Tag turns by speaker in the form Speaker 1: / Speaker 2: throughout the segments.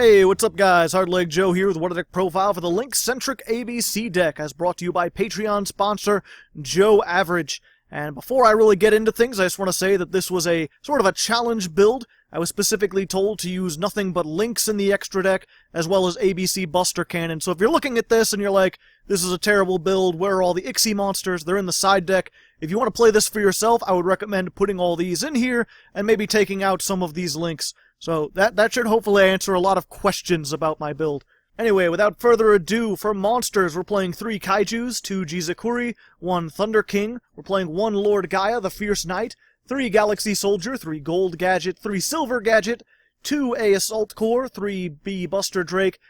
Speaker 1: Hey, what's up guys? Hardleg Joe here with what a deck profile for the Link Centric ABC deck, as brought to you by Patreon sponsor Joe Average. And before I really get into things, I just want to say that this was a sort of a challenge build. I was specifically told to use nothing but links in the extra deck, as well as ABC Buster Cannon. So if you're looking at this and you're like, this is a terrible build, where are all the Ixie monsters? They're in the side deck. If you want to play this for yourself, I would recommend putting all these in here, and maybe taking out some of these links. So that should hopefully answer a lot of questions about my build. Anyway, without further ado, for monsters, we're playing 3 Kaijus, 2 Jizakuri, 1 Thunder King, we're playing 1 Lord Gaia, the Fierce Knight, 3 Galaxy Soldier, 3 Gold Gadget, 3 Silver Gadget, 2 A Assault Core, 3 B Buster Drake,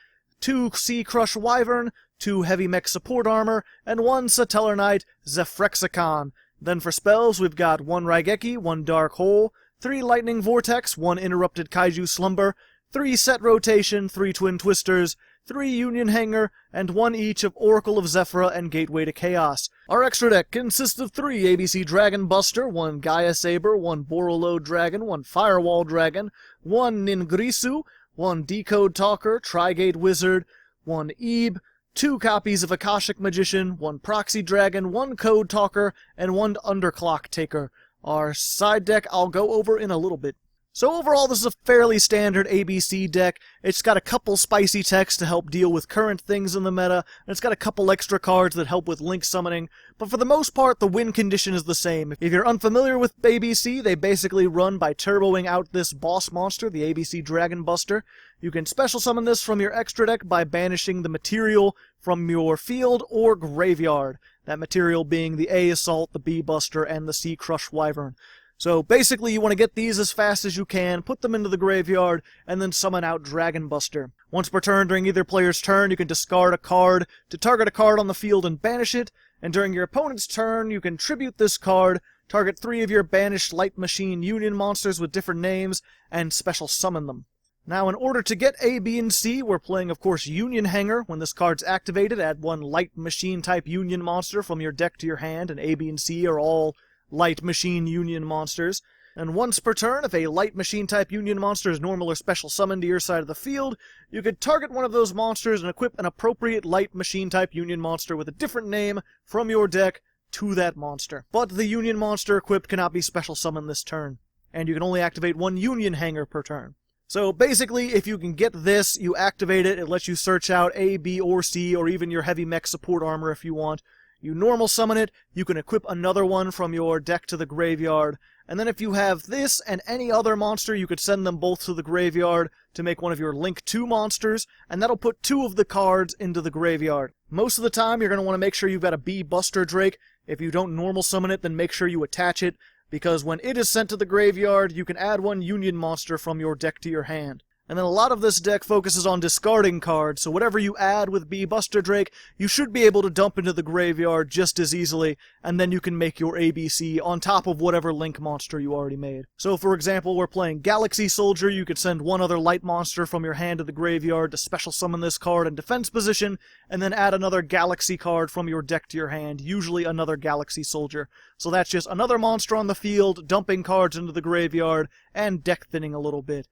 Speaker 1: 2 C Crush Wyvern, 2 Heavy Mech Support Armor, and 1 Satellar Knight, Zephrexicon. Then for spells, we've got 1 Raigeki, 1 Dark Hole, 3 Lightning Vortex, 1 Interrupted Kaiju Slumber, 3 Set Rotation, 3 Twin Twisters, 3 Union Hanger, and 1 each of Oracle of Zephyra and Gateway to Chaos. Our extra deck consists of 3 ABC Dragon Buster, 1 Gaia Saber, 1 Borolo Dragon, 1 Firewall Dragon, 1 Ningrisu, 1 Decode Talker, Trigate Wizard, 1 Ebe, 2 copies of Akashic Magician, 1 Proxy Dragon, 1 Code Talker, and 1 Underclock Taker. Our side deck I'll go over in a little bit. So overall, this is a fairly standard ABC deck. It's got a couple spicy techs to help deal with current things in the meta, and it's got a couple extra cards that help with link summoning, but for the most part, the win condition is the same. If you're unfamiliar with ABC, they basically run by turboing out this boss monster, the ABC Dragon Buster. You can special summon this from your extra deck by banishing the material from your field or graveyard. That material being the A Assault, the B Buster, and the C Crush Wyvern. So basically you want to get these as fast as you can, put them into the graveyard, and then summon out Dragon Buster. Once per turn during either player's turn, you can discard a card to target a card on the field and banish it, and during your opponent's turn, you can tribute this card, target 3 of your banished Light Machine Union monsters with different names, and special summon them. Now, in order to get A, B, and C, we're playing, of course, Union Hanger. When this card's activated, add 1 Light Machine-type Union monster from your deck to your hand, and A, B, and C are all Light Machine Union monsters. And once per turn, if a Light Machine-type Union monster is normal or special summoned to your side of the field, you could target one of those monsters and equip an appropriate Light Machine-type Union monster with a different name from your deck to that monster. But the Union monster equipped cannot be special summoned this turn, and you can only activate 1 Union Hanger per turn. So basically, if you can get this, you activate it, it lets you search out A, B, or C, or even your Heavy Mech Support Armor if you want. You normal summon it, you can equip another one from your deck to the graveyard, and then if you have this and any other monster, you could send them both to the graveyard to make one of your Link 2 monsters, and that'll put 2 of the cards into the graveyard. Most of the time, you're going to want to make sure you've got a B Buster Drake. If you don't normal summon it, then make sure you attach it, because when it is sent to the graveyard, you can add 1 Union monster from your deck to your hand. And then a lot of this deck focuses on discarding cards, so whatever you add with B Buster Drake, you should be able to dump into the graveyard just as easily, and then you can make your ABC on top of whatever Link monster you already made. So for example, we're playing Galaxy Soldier, you could send 1 other light monster from your hand to the graveyard to special summon this card in defense position, and then add another Galaxy card from your deck to your hand, usually another Galaxy Soldier. So that's just another monster on the field, dumping cards into the graveyard, and deck thinning a little bit.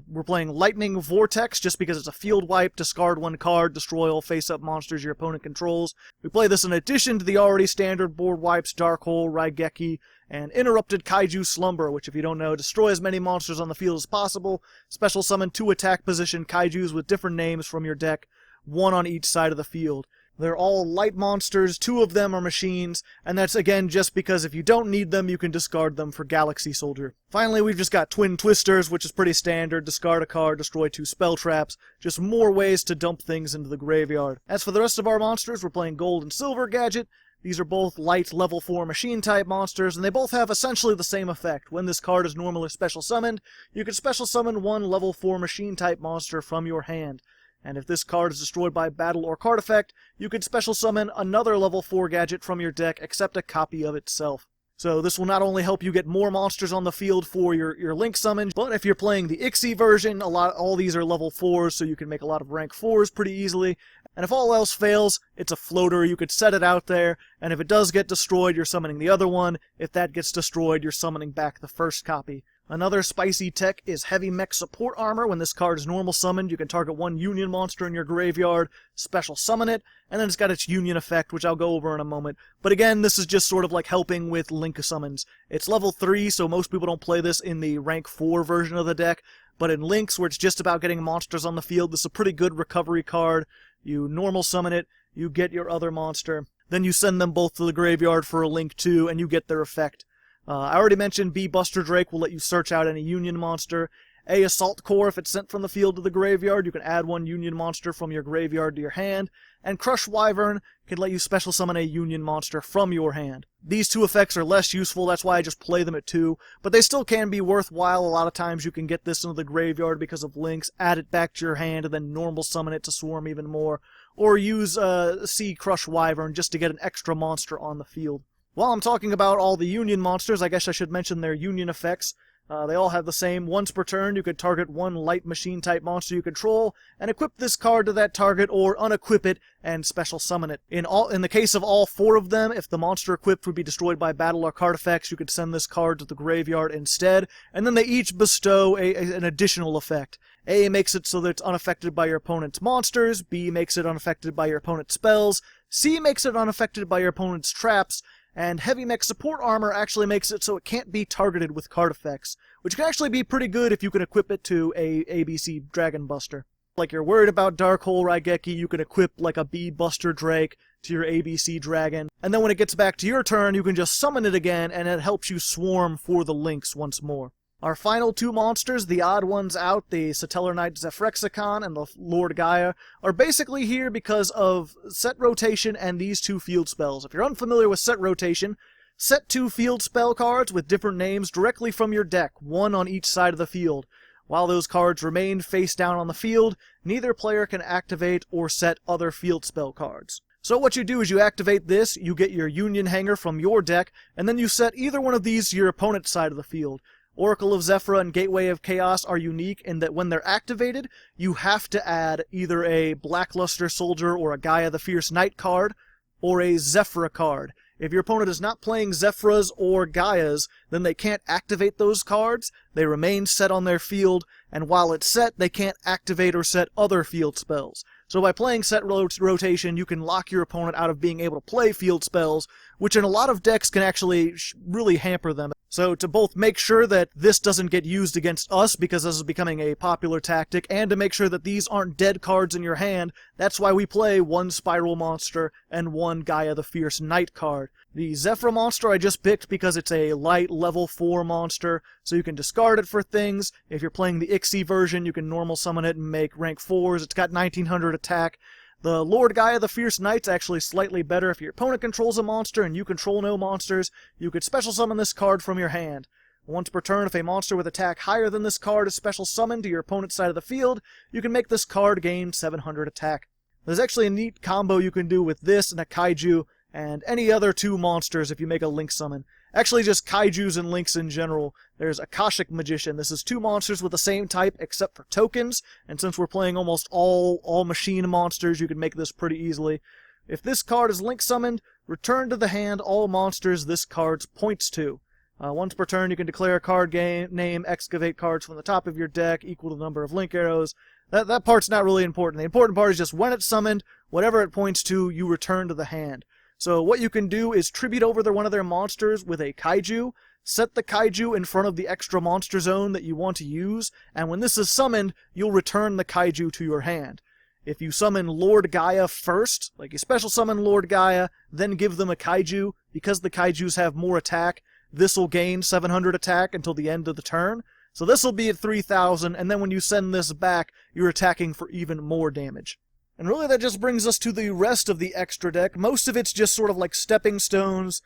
Speaker 1: We're playing Lightning Vortex just because it's a field wipe, discard 1 card, destroy all face-up monsters your opponent controls. We play this in addition to the already standard board wipes, Dark Hole, Raigeki, and Interrupted Kaiju Slumber, which if you don't know, destroy as many monsters on the field as possible, special summon 2 attack position Kaijus with different names from your deck, 1 on each side of the field. They're all light monsters, 2 of them are machines, and that's again just because if you don't need them, you can discard them for Galaxy Soldier. Finally, we've just got Twin Twisters, which is pretty standard, discard a card, destroy 2 spell traps, just more ways to dump things into the graveyard. As for the rest of our monsters, we're playing Gold and Silver Gadget. These are both light level 4 machine-type monsters, and they both have essentially the same effect. When this card is normal or special summoned, you can special summon 1 level 4 machine-type monster from your hand. And if this card is destroyed by battle or card effect, you could special summon another level 4 gadget from your deck, except a copy of itself. So this will not only help you get more monsters on the field for your Link summon, but if you're playing the Ixie version, all these are level 4s, so you can make a lot of rank 4s pretty easily. And if all else fails, it's a floater, you could set it out there, and if it does get destroyed, you're summoning the other one. If that gets destroyed, you're summoning back the first copy. Another spicy tech is Heavy Mech Support Armor. When this card is normal summoned, you can target one Union monster in your graveyard, special summon it, and then it's got its Union effect, which I'll go over in a moment. But again, this is just sort of like helping with Link summons. It's level 3, so most people don't play this in the rank 4 version of the deck, but in Links, where it's just about getting monsters on the field, this is a pretty good recovery card. You normal summon it, you get your other monster, then you send them both to the graveyard for a Link 2, and you get their effect. I already mentioned B. Buster Drake will let you search out any Union monster. A. Assault Core, if it's sent from the field to the graveyard, you can add one Union monster from your graveyard to your hand. And Crush Wyvern can let you special summon a Union monster from your hand. These two effects are less useful, that's why I just play them at 2, but they still can be worthwhile. A lot of times you can get this into the graveyard because of Links, add it back to your hand, and then normal summon it to swarm even more. Or use C. Crush Wyvern just to get an extra monster on the field. While I'm talking about all the Union monsters, I guess I should mention their Union effects. They all have the same. Once per turn, you could target one light machine type monster you control, and equip this card to that target, or unequip it and special summon it. In the case of all 4 of them, if the monster equipped would be destroyed by battle or card effects, you could send this card to the graveyard instead, and then they each bestow an additional effect. A makes it so that it's unaffected by your opponent's monsters, B makes it unaffected by your opponent's spells, C makes it unaffected by your opponent's traps, and Heavy Mech Support Armor actually makes it so it can't be targeted with card effects, which can actually be pretty good if you can equip it to a ABC Dragon Buster. Like you're worried about Dark Hole Raigeki, you can equip like a B Buster Drake to your ABC Dragon, and then when it gets back to your turn, you can just summon it again, and it helps you swarm for the Links once more. Our final 2 monsters, the odd ones out, the Satellar Knight Zephrexicon and the Lord Gaia, are basically here because of set rotation and these 2 field spells. If you're unfamiliar with set rotation, set 2 field spell cards with different names directly from your deck, 1 on each side of the field. While those cards remain face down on the field, neither player can activate or set other field spell cards. So what you do is you activate this, you get your Union Hanger from your deck, and then you set either one of these to your opponent's side of the field. Oracle of Zephyra and Gateway of Chaos are unique in that when they're activated, you have to add either a Blackluster Soldier or a Gaia the Fierce Knight card, or a Zephyra card. If your opponent is not playing Zephyras or Gaias, then they can't activate those cards, they remain set on their field, and while it's set, they can't activate or set other field spells. So by playing set rotation, you can lock your opponent out of being able to play field spells, which in a lot of decks can actually really hamper them. So to both make sure that this doesn't get used against us, because this is becoming a popular tactic, and to make sure that these aren't dead cards in your hand, that's why we play 1 Spiral Monster and 1 Gaia the Fierce Knight card. The Zephyra monster I just picked because it's a light level 4 monster, so you can discard it for things. If you're playing the Ixie version, you can normal summon it and make rank 4s. It's got 1900 attack. The Lord Gaia the Fierce Knight's actually slightly better. If your opponent controls a monster and you control no monsters, you could special summon this card from your hand. Once per turn, if a monster with attack higher than this card is special summoned to your opponent's side of the field, you can make this card gain 700 attack. There's actually a neat combo you can do with this and a Kaiju, and any other 2 monsters if you make a Link summon. Actually, just Kaijus and Links in general. There's Akashic Magician. This is 2 monsters with the same type except for tokens, and since we're playing almost all machine monsters, you can make this pretty easily. If this card is Link summoned, return to the hand all monsters this card points to. Once per turn, you can declare a card name, excavate cards from the top of your deck, equal to the number of Link arrows. That part's not really important. The important part is just when it's summoned, whatever it points to, you return to the hand. So what you can do is tribute over one of their monsters with a Kaiju, set the Kaiju in front of the extra monster zone that you want to use, and when this is summoned, you'll return the Kaiju to your hand. If you summon Lord Gaia first, like you special summon Lord Gaia, then give them a Kaiju, because the Kaijus have more attack, this will gain 700 attack until the end of the turn. So this will be at 3000, and then when you send this back, you're attacking for even more damage. And really that just brings us to the rest of the extra deck. Most of it's just sort of like stepping stones.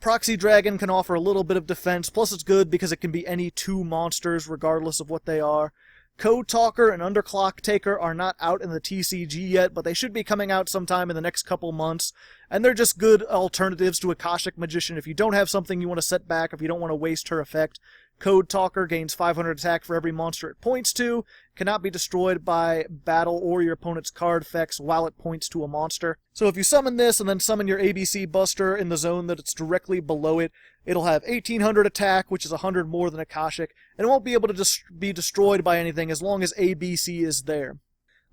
Speaker 1: Proxy Dragon can offer a little bit of defense, plus it's good because it can be any 2 monsters regardless of what they are. Code Talker and Underclock Taker are not out in the TCG yet, but they should be coming out sometime in the next couple months, and they're just good alternatives to Akashic Magician. If you don't have something you want to set back, if you don't want to waste her effect, Code Talker gains 500 attack for every monster it points to. Cannot be destroyed by battle or your opponent's card effects while it points to a monster. So if you summon this and then summon your ABC Buster in the zone that it's directly below it, it'll have 1800 attack, which is 100 more than Akashic, and it won't be able to be destroyed by anything as long as ABC is there.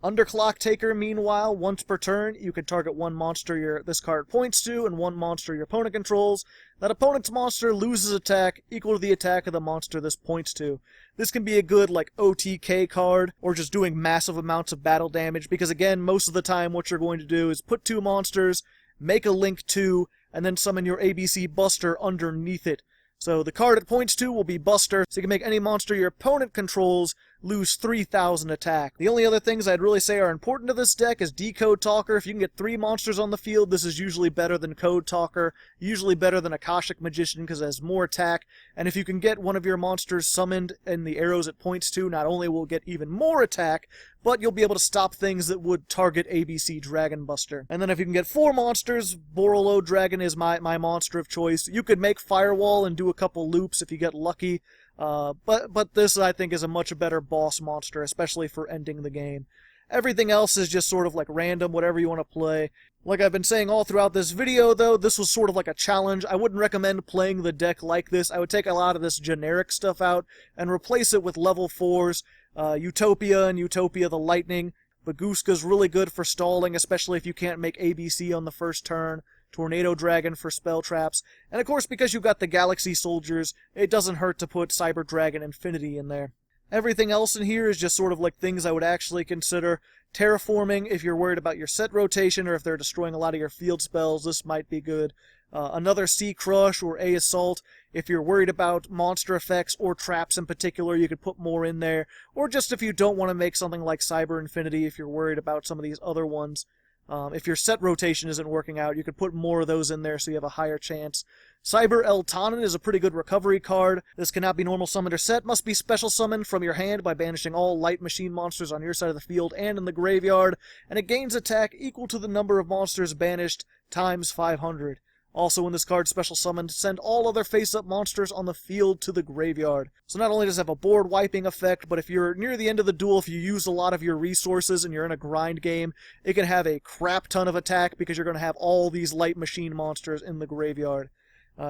Speaker 1: Underclock Taker, meanwhile, once per turn, you can target one monster this card points to and one monster your opponent controls. That opponent's monster loses attack equal to the attack of the monster this points to. This can be a good, like, OTK card, or just doing massive amounts of battle damage, because again, most of the time what you're going to do is put two monsters, make a Link 2, and then summon your ABC Buster underneath it. So the card it points to will be Buster, so you can make any monster your opponent controls lose 3,000 attack. The only other things I'd really say are important to this deck is Decode Talker. If you can get 3 monsters on the field, this is usually better than Code Talker, usually better than Akashic Magician because it has more attack, and if you can get one of your monsters summoned and the arrows it points to, not only will it get even more attack, but you'll be able to stop things that would target ABC Dragon Buster. And then if you can get 4 monsters, Borolo Dragon is my monster of choice. You could make Firewall and do a couple loops if you get lucky, but this, I think, is a much better boss monster, especially for ending the game. Everything else is just sort of like random, whatever you want to play. Like I've been saying all throughout this video, though, this was sort of like a challenge. I wouldn't recommend playing the deck like this. I would take a lot of this generic stuff out and replace it with level 4s, Utopia and Utopia the Lightning. Baguska's really good for stalling, especially if you can't make ABC on the first turn. Tornado Dragon for spell traps, and of course because you've got the Galaxy Soldiers, it doesn't hurt to put Cyber Dragon Infinity in there. Everything else in here is just sort of like things I would actually consider. Terraforming, if you're worried about your set rotation or if they're destroying a lot of your field spells, this might be good. Another Sea Crush or A Assault, if you're worried about monster effects or traps in particular, you could put more in there. Or just if you don't want to make something like Cyber Infinity, if you're worried about some of these other ones. If your set rotation isn't working out, you could put more of those in there so you have a higher chance. Cyber Eltanen is a pretty good recovery card. This cannot be normal summoned or set, must be special summoned from your hand by banishing all light machine monsters on your side of the field and in the graveyard, and it gains attack equal to the number of monsters banished times 500. Also, when this card special summoned, send all other face-up monsters on the field to the graveyard. So not only does it have a board wiping effect, but if you're near the end of the duel, if you use a lot of your resources and you're in a grind game, it can have a crap ton of attack because you're going to have all these light machine monsters in the graveyard.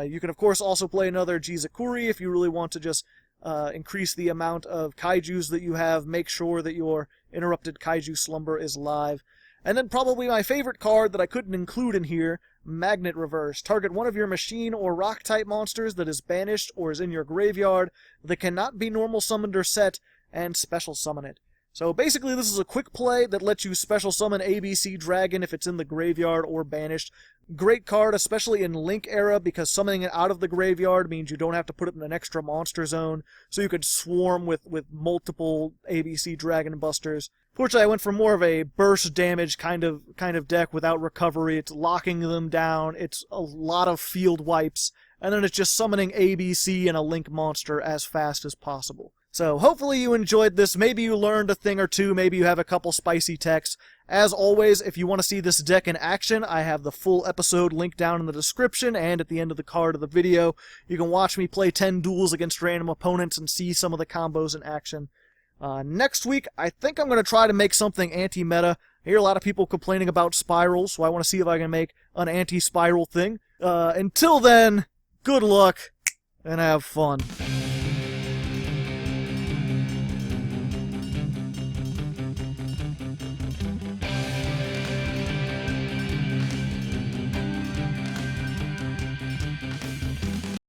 Speaker 1: You can, of course, also play another Currie if you really want to just increase the amount of kaijus that you have. Make sure that your interrupted kaiju slumber is live. And then probably my favorite card that I couldn't include in here, Magnet Reverse. Target one of your machine or rock-type monsters that is banished or is in your graveyard that cannot be normal summoned or set, and special summon it. So basically this is a quick play that lets you special summon ABC Dragon if it's in the graveyard or banished. Great card, especially in Link era, because summoning it out of the graveyard means you don't have to put it in an extra monster zone, so you could swarm with multiple ABC Dragon Busters. Fortunately, I went for more of a burst damage kind of deck without recovery. It's locking them down, it's a lot of field wipes, and then it's just summoning ABC and a Link monster as fast as possible. So hopefully you enjoyed this. Maybe you learned a thing or two. Maybe you have a couple spicy techs. As always, if you want to see this deck in action, I have the full episode linked down in the description and at the end of the card of the video. You can watch me play 10 duels against random opponents and see some of the combos in action. Next week, I think I'm going to try to make something anti-meta. I hear a lot of people complaining about spirals, so I want to see if I can make an anti-spiral thing. Until then, good luck and have fun.